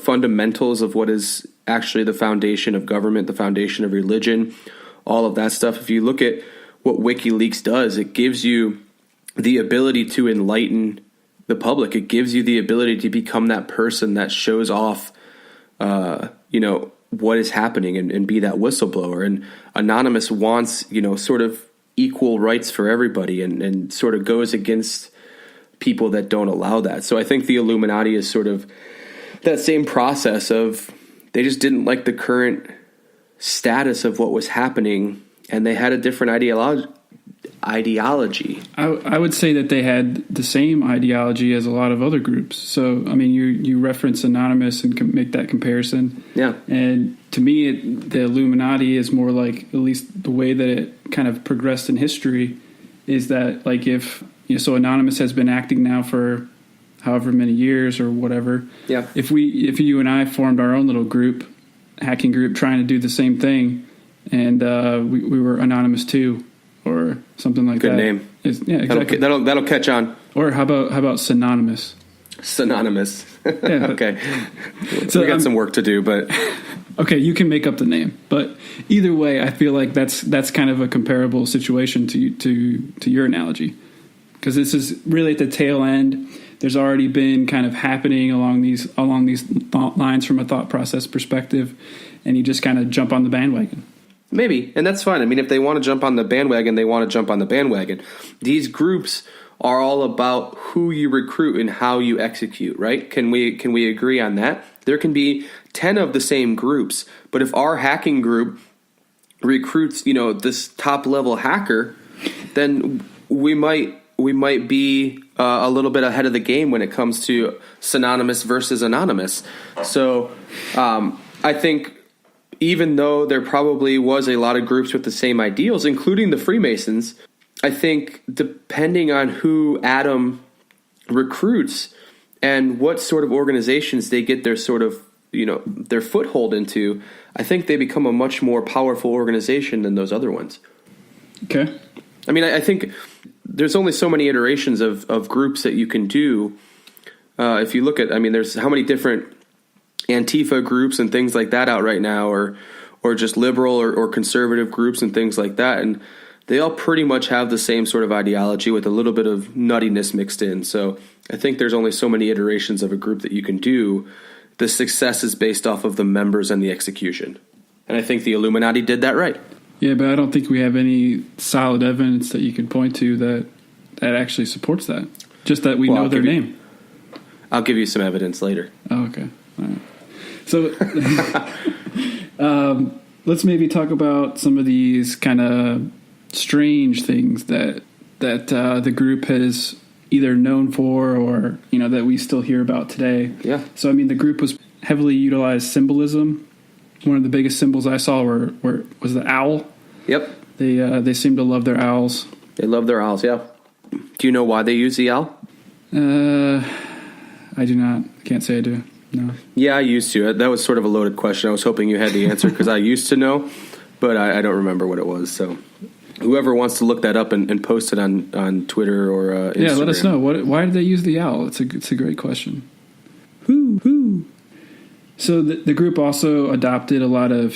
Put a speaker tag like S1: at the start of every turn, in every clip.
S1: fundamentals of what is actually the foundation of government, the foundation of religion, all of that stuff. If you look at what WikiLeaks does, it gives you the ability to enlighten the public. It gives you the ability to become that person that shows off, what is happening and be that whistleblower. And Anonymous wants, sort of equal rights for everybody and sort of goes against people that don't allow that. So I think the Illuminati is sort of that same process of they just didn't like the current status of what was happening and they had a different ideology.
S2: I would say that they had the same ideology as a lot of other groups. So, I mean, you reference Anonymous and make that comparison. Yeah. And to me, the Illuminati is more like, at least the way that it kind of progressed in history, is that like so Anonymous has been acting now for however many years or whatever. Yeah. If you and I formed our own little group, hacking group, trying to do the same thing, and we were Anonymous too, or something like that.
S1: Good name.
S2: Yeah, exactly.
S1: That'll catch on.
S2: Or how about synonymous?
S1: Synonymous.
S2: Yeah.
S1: Okay. So we got some work to do, but
S2: okay, you can make up the name. But either way, I feel like that's kind of a comparable situation to your analogy, because this is really at the tail end. There's already been kind of happening along these thought lines from a thought process perspective, and you just kind of jump on the bandwagon.
S1: Maybe, and that's fine. I mean, if they want to jump on the bandwagon, they want to jump on the bandwagon. These groups are all about who you recruit and how you execute, right? Can we agree on that? There can be 10 of the same groups, but if our hacking group recruits, this top level hacker, then we might be a little bit ahead of the game when it comes to synonymous versus anonymous. So I think, even though there probably was a lot of groups with the same ideals, including the Freemasons, I think depending on who Adam recruits and what sort of organizations they get their sort of, their foothold into, I think they become a much more powerful organization than those other ones.
S2: Okay.
S1: I mean, I think there's only so many iterations of groups that you can do. If you look at, there's how many different Antifa groups and things like that out right now, or just liberal or conservative groups and things like that. And they all pretty much have the same sort of ideology with a little bit of nuttiness mixed in. So I think there's only so many iterations of a group that you can do. The success is based off of the members and the execution. And I think the Illuminati did that right.
S2: Yeah, but I don't think we have any solid evidence that you can point to that actually supports that. Just that we know their name.
S1: I'll give you some evidence later.
S2: Oh, okay. All right. So let's maybe talk about some of these kind of strange things that the group has either known for or, that we still hear about today. Yeah. So, the group was heavily utilized symbolism. One of the biggest symbols I saw was the owl. Yep. They seem to love their owls.
S1: They love their owls, yeah. Do you know why they use the owl?
S2: I do not. Can't say I do. No. Yeah,
S1: I used to. That was sort of a loaded question. I was hoping you had the answer because I used to know, but I don't remember what it was. So whoever wants to look that up and post it on Twitter or Instagram.
S2: Yeah, let us know. Why did they use the owl? It's a great question. Who? So the group also adopted a lot of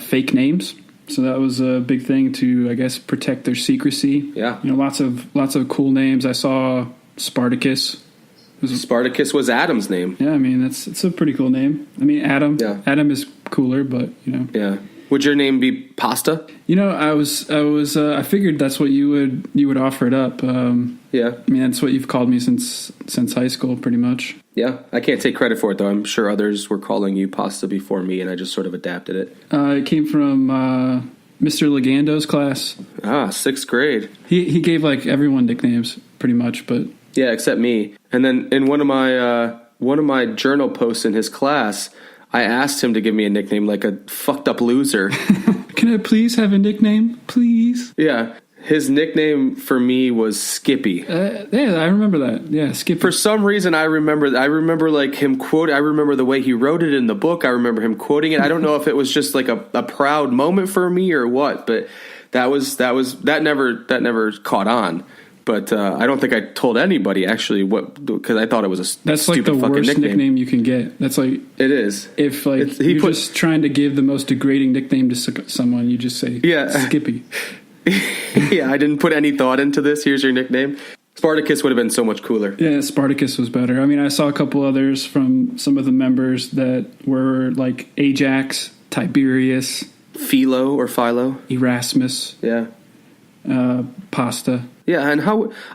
S2: fake names. So that was a big thing to, I guess, protect their secrecy. Yeah. Lots of cool names. I saw Spartacus.
S1: Spartacus was Adam's name.
S2: Yeah, it's a pretty cool name. Adam. Yeah. Adam is cooler, but
S1: Yeah. Would your name be Pasta?
S2: I figured that's what you would offer it up. Yeah. That's what you've called me since high school, pretty much.
S1: Yeah. I can't take credit for it though. I'm sure others were calling you Pasta before me, and I just sort of adapted it.
S2: It came from Mr. Legando's class.
S1: Sixth grade.
S2: He gave like everyone nicknames, pretty much, but.
S1: Yeah, except me. And then in one of my journal posts in his class, I asked him to give me a nickname, like a fucked up loser.
S2: Can I please have a nickname, please?
S1: Yeah, his nickname for me was Skippy.
S2: Yeah, I remember that. Yeah, Skippy.
S1: For some reason, I remember like him quote. I remember the way he wrote it in the book. I remember him quoting it. I don't know if it was just like a proud moment for me or what, but that never caught on. But I don't think I told anybody actually because I thought it was
S2: that's
S1: stupid
S2: like the
S1: fucking
S2: worst nickname you can get. That's like
S1: it is.
S2: If like you're just trying to give the most degrading nickname to someone, you just say Skippy.
S1: Yeah, I didn't put any thought into this. Here's your nickname. Spartacus would have been so much cooler.
S2: Yeah, Spartacus was better. I mean, I saw a couple others from some of the members that were like Ajax, Tiberius,
S1: Philo,
S2: Erasmus.
S1: Yeah.
S2: Pasta.
S1: Yeah, and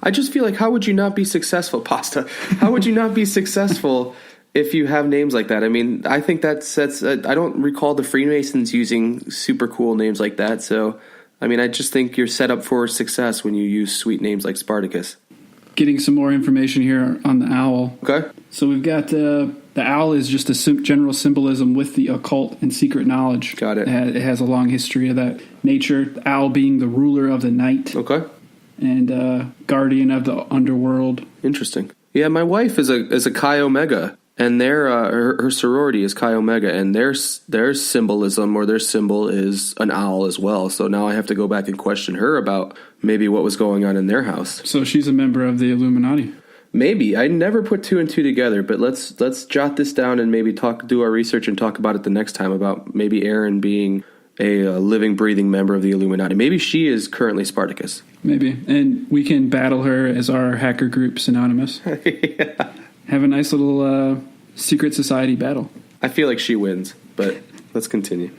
S1: I just feel like how would you not be successful, Pasta? How would you not be successful if you have names like that? I mean, I think that sets. I don't recall the Freemasons using super cool names like that. So, I mean, I just think you're set up for success when you use sweet names like Spartacus.
S2: Getting some more information here on the owl.
S1: Okay.
S2: So we've got the owl is just a general symbolism with the occult and secret knowledge.
S1: Got it.
S2: It has a long history of that nature. The owl being the ruler of the night.
S1: Okay.
S2: And guardian of the underworld.
S1: Interesting. Yeah, my wife is a Chi Omega, and their her sorority is Chi Omega, and their symbolism or their symbol is an owl as well. So now I have to go back and question her about maybe what was going on in their house.
S2: So she's a member of the Illuminati.
S1: Maybe. I never put two and two together, but let's jot this down and maybe do our research and talk about it the next time about maybe Erin being a living, breathing member of the Illuminati. Maybe she is currently Spartacus.
S2: Maybe. And we can battle her as our hacker group synonymous.
S1: Yeah.
S2: Have a nice little secret society battle.
S1: I feel like she wins, but let's continue.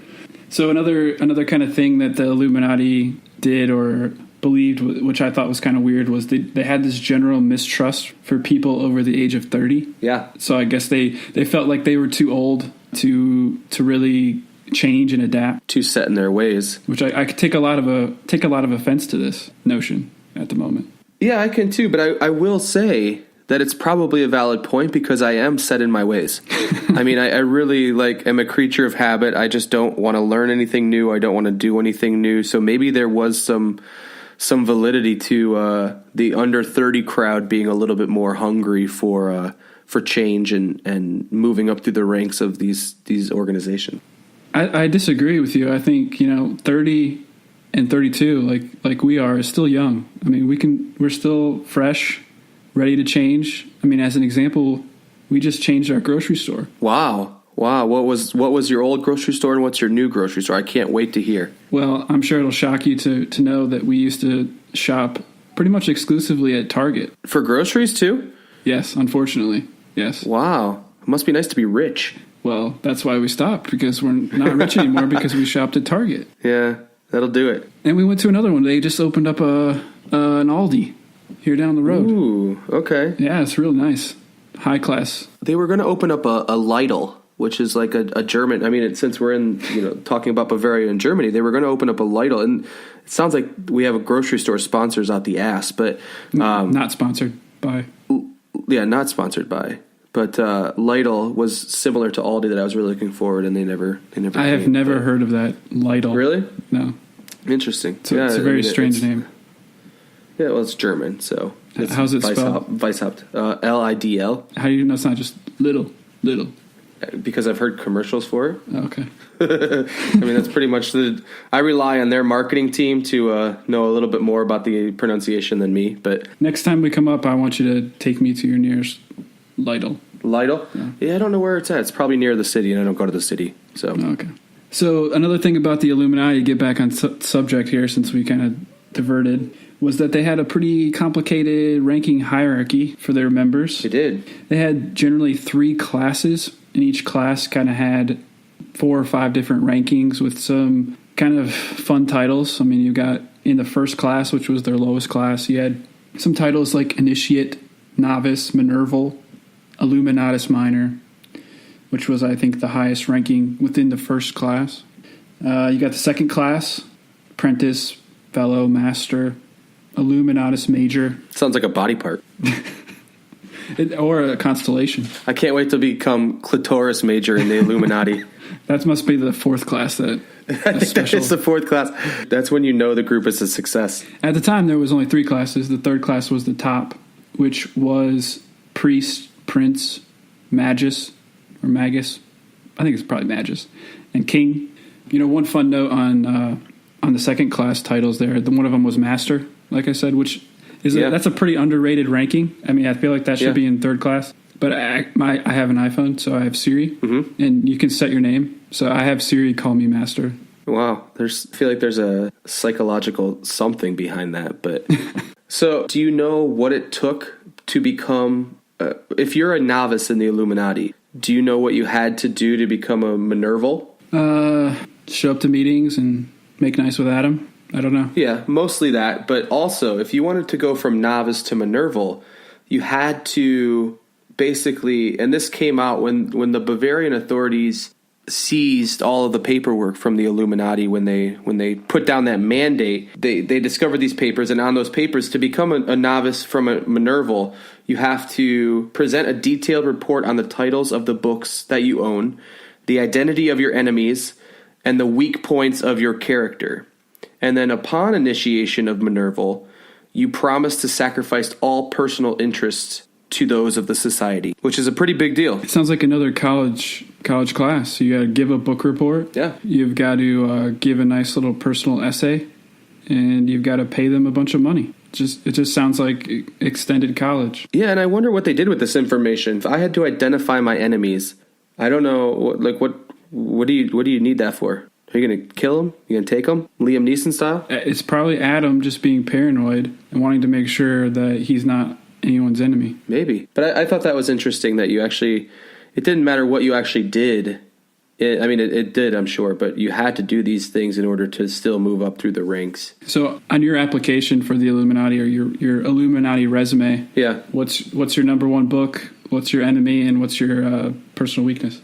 S2: So another kind of thing that the Illuminati did or believed, which I thought was kind of weird, was they had this general mistrust for people over the age of 30.
S1: Yeah.
S2: So I guess they felt like they were too old to really change and adapt.
S1: Too set in their ways.
S2: Which I could take a lot of offense to this notion at the moment.
S1: Yeah, I can too, but I will say that it's probably a valid point because I am set in my ways. I mean, I really am a creature of habit. I just don't want to learn anything new. I don't want to do anything new. So maybe there was some validity to the under 30 crowd being a little bit more hungry for change and moving up through the ranks of these organizations.
S2: I disagree with you. I think 30 and 32, like we are, is still young. I mean, we're still fresh, ready to change. I mean, as an example, we just changed our grocery store.
S1: Wow. What was your old grocery store and what's your new grocery store? I can't wait to hear.
S2: Well, I'm sure it'll shock you to know that we used to shop pretty much exclusively at Target.
S1: For groceries too?
S2: Yes, unfortunately. Yes.
S1: Wow. It must be nice to be rich.
S2: Well, that's why we stopped, because we're not rich anymore because we shopped at Target.
S1: Yeah, that'll do it.
S2: And we went to another one. They just opened up an Aldi here down the road.
S1: Ooh, okay.
S2: Yeah, it's real nice. High class.
S1: They were going to open up a Lidl, which is like a German. I mean, since we're in talking about Bavaria and Germany, they were going to open up a Lidl, and it sounds like we have a grocery store sponsors out the ass, but
S2: not sponsored by.
S1: Yeah, not sponsored by. But Lidl was similar to Aldi that I was really looking forward, and they never.
S2: I have never heard of that Lidl.
S1: Really?
S2: No.
S1: Interesting.
S2: So it's a very strange name.
S1: Yeah, well, it's German, so.
S2: How's it spelled?
S1: Weishaupt. Lidl.
S2: How do you know it's not just little?
S1: Because I've heard commercials for it.
S2: Oh, okay.
S1: I mean, that's pretty much I rely on their marketing team to know a little bit more about the pronunciation than me. But
S2: next time we come up, I want you to take me to your nearest Lidl.
S1: Lidl? Yeah, I don't know where it's at. It's probably near the city, and I don't go to the city. So
S2: okay. So another thing about the Illuminati, to get back on subject here, since we kind of diverted, was that they had a pretty complicated ranking hierarchy for their members.
S1: They did.
S2: They had generally 3 classes, and each class kind of had 4 or 5 different rankings with some kind of fun titles. I mean, you got in the first class, which was their lowest class, you had some titles like Initiate, Novice, Minerval, Illuminatus Minor, which was, I think, the highest ranking within the first class. You got the second class, Apprentice, Fellow, Master, Illuminatus Major.
S1: Sounds like a body part.
S2: Or a constellation.
S1: I can't wait to become Clitoris Major in the Illuminati.
S2: That must be the 4th class.
S1: I think that is the 4th class. That's when you know the group is a success.
S2: At the time, there was only 3 classes. The 3rd class was the top, which was Priest, Prince, Magus, or Magus. I think it's probably Magus, and King. One fun note on the second class titles there. One of them was Master, like I said, which That's a pretty underrated ranking. I mean, I feel like that should be in third class. But I have an iPhone, so I have Siri, and you can set your name. So I have Siri call me master.
S1: Wow, I feel like there's a psychological something behind that. But so, do you know what it took to become? If you're a novice in the Illuminati, do you know what you had to do to become a Minerval?
S2: Show up to meetings and make nice with Adam. I don't know.
S1: Yeah, mostly that. But also, if you wanted to go from novice to Minerval, you had to basically, and this came out when the Bavarian authorities seized all of the paperwork from the Illuminati when they put down that mandate. They discovered these papers, and on those papers, to become a novice from a Minerval, you have to present a detailed report on the titles of the books that you own, the identity of your enemies, and the weak points of your character. And then upon initiation of Minerval, you promise to sacrifice all personal interests to those of the society, which is a pretty big deal.
S2: It sounds like another college class. You got to give a book report.
S1: Yeah.
S2: You've got to give a nice little personal essay, and you've got to pay them a bunch of money. It just sounds like extended college.
S1: Yeah, and I wonder what they did with this information. If I had to identify my enemies, I don't know. What do you need that for? Are you going to kill him? You going to take him? Liam Neeson style?
S2: It's probably Adam just being paranoid and wanting to make sure that he's not anyone's enemy.
S1: Maybe. But I thought that was interesting that you actually, it didn't matter what you actually did. It did, I'm sure, but you had to do these things in order to still move up through the ranks.
S2: So on your application for the Illuminati, or your Illuminati resume, what's your number one book? What's your enemy, and what's your personal weakness?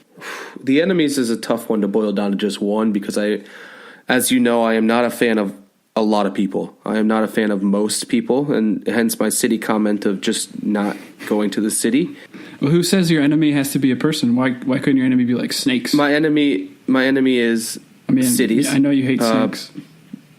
S1: The enemies is a tough one to boil down to just one, because as you know, I am not a fan of a lot of people. I am not a fan of most people, and hence my city comment of just not going to the city.
S2: Well, who says your enemy has to be a person? Why couldn't your enemy be like snakes?
S1: My enemy is cities.
S2: I know you hate snakes.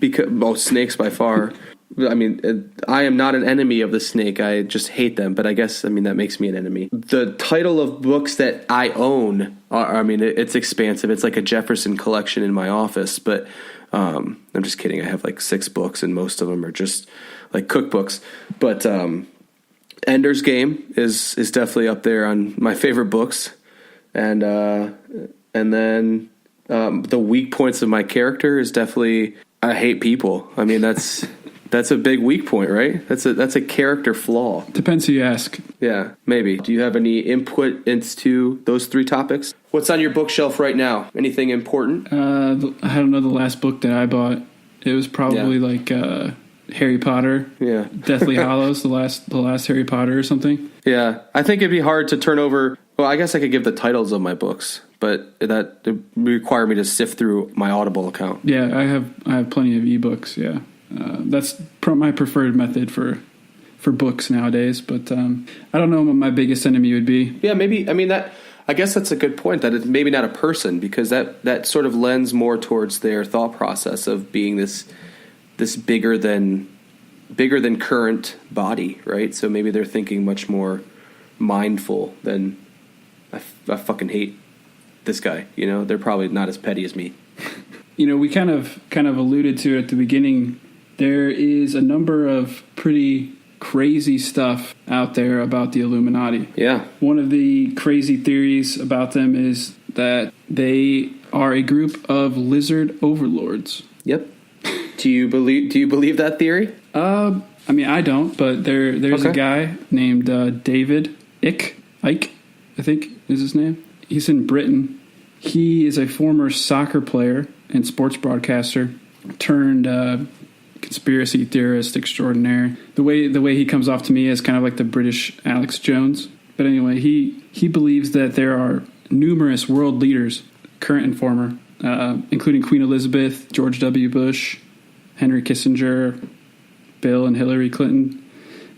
S1: Because snakes by far. I mean, I am not an enemy of the snake. I just hate them. But I guess, that makes me an enemy. The title of books that I own, it's expansive. It's like a Jefferson collection in my office. But I'm just kidding. I have like 6 books, and most of them are just like cookbooks. But Ender's Game is definitely up there on my favorite books. And then the weak points of my character is definitely, I hate people. I mean, that's a big weak point, right? That's a character flaw.
S2: Depends who you ask.
S1: Yeah, maybe. Do you have any input into those 3 topics? What's on your bookshelf right now? Anything important?
S2: I don't know the last book that I bought. It was probably like Harry Potter.
S1: Yeah.
S2: Deathly Hallows, the last Harry Potter or something.
S1: Yeah. I think it'd be hard to turn over. Well, I guess I could give the titles of my books, but that would require me to sift through my Audible account.
S2: Yeah, I have plenty of ebooks, yeah. That's my preferred method for books nowadays, but I don't know what my biggest enemy would be.
S1: Yeah, maybe. I guess that's a good point, that it's maybe not a person, because that sort of lends more towards their thought process of being this bigger than current body, right? So maybe they're thinking much more mindful than I fucking hate this guy. They're probably not as petty as me.
S2: We kind of alluded to it at the beginning. There is a number of pretty crazy stuff out there about the Illuminati.
S1: Yeah.
S2: One of the crazy theories about them is that they are a group of lizard overlords.
S1: Yep. Do you believe that theory?
S2: I don't, but there's a guy named David Icke, I think is his name. He's in Britain. He is a former soccer player and sports broadcaster turned conspiracy theorist extraordinaire. The way he comes off to me is kind of like the British Alex Jones. But anyway, he believes that there are numerous world leaders, current and former, including Queen Elizabeth, George W. Bush, Henry Kissinger, Bill and Hillary Clinton,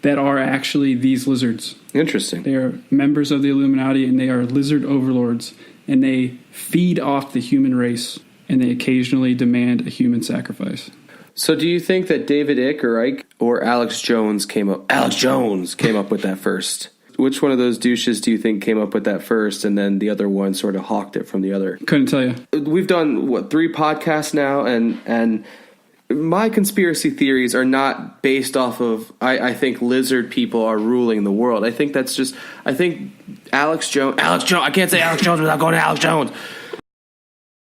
S2: that are actually these lizards.
S1: Interesting.
S2: They are members of the Illuminati, and they are lizard overlords, and they feed off the human race, and they occasionally demand a human sacrifice.
S1: So do you think that David Icke or Alex Jones came up with that first? Which one of those douches do you think came up with that first, and then the other one sort of hawked it from the other?
S2: Couldn't tell you.
S1: We've done 3 podcasts now, and my conspiracy theories are not based off of I think lizard people are ruling the world. I think that's just I think Alex Jones. I can't say Alex Jones without going to Alex Jones.